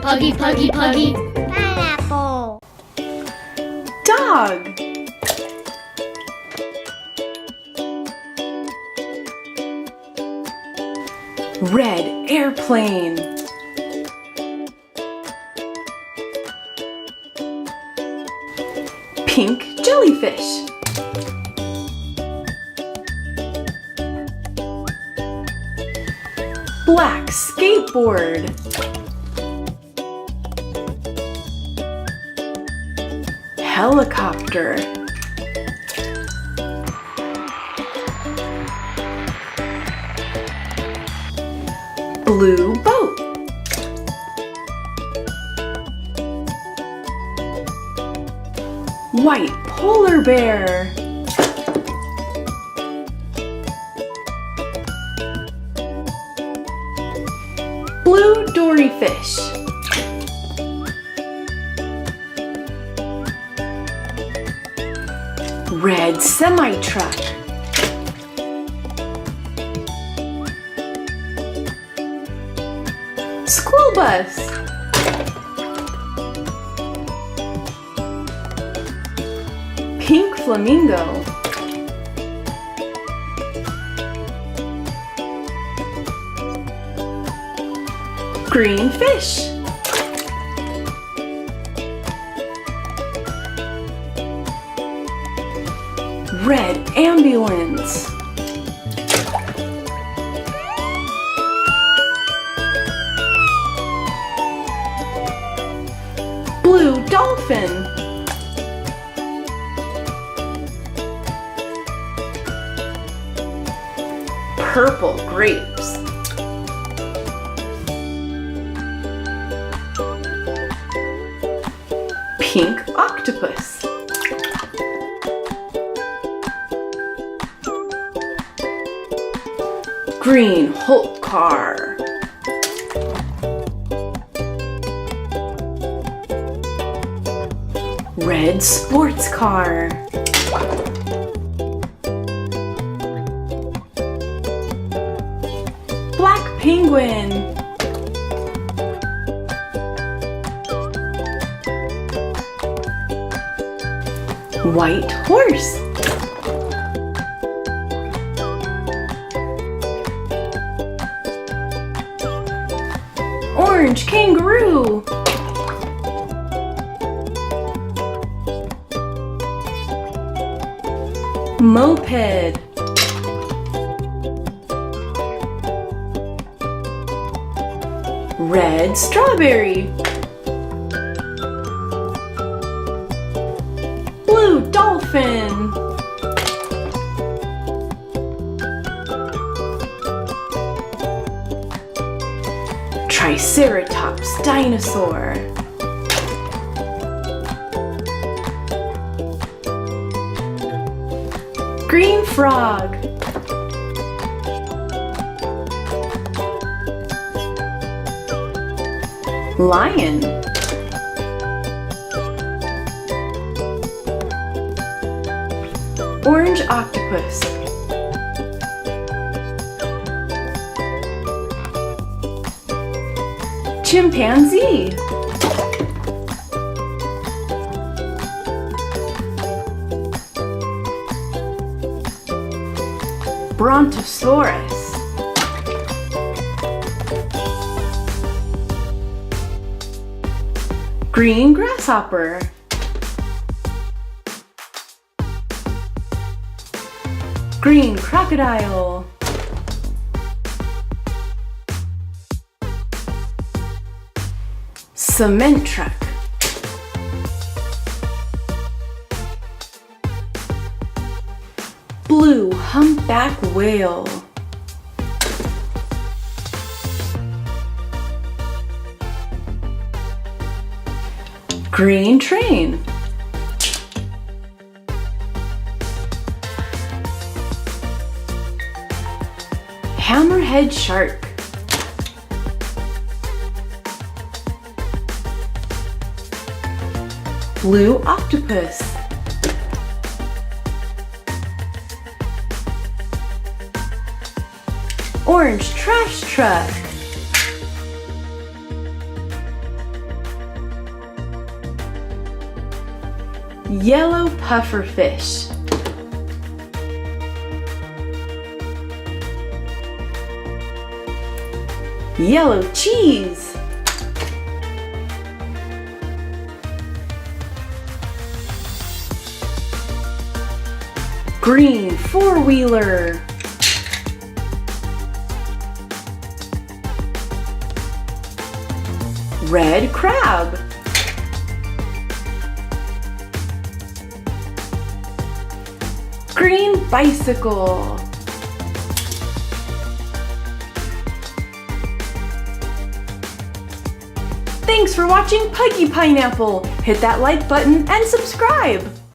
Puggy, Puggy, Puggy. Pineapple. Dog. Red airplane. Pink jellyfish. Black skateboard. Helicopter. Blue boat. White polar bear. Blue dory fish. Red semi-truck. School bus. Pink flamingo. Green fish. Red ambulance. Blue dolphin. Purple grapes. Pink octopus. Green Hulk car. Red sports car. Black penguin. White horse. Orange kangaroo. Moped. Red strawberry. Blue dolphin. Triceratops dinosaur. Green frog. Lion. Orange octopus. Chimpanzee. Brontosaurus. Green grasshopper. Green crocodile. Cement truck. Blue humpback whale. Green train. Hammerhead shark. Blue octopus. Orange trash truck. Yellow pufferfish. Yellow cheese. Green four-wheeler. Red crab. Green bicycle. Thanks for watching Puggy Pineapple. Hit that like button and subscribe.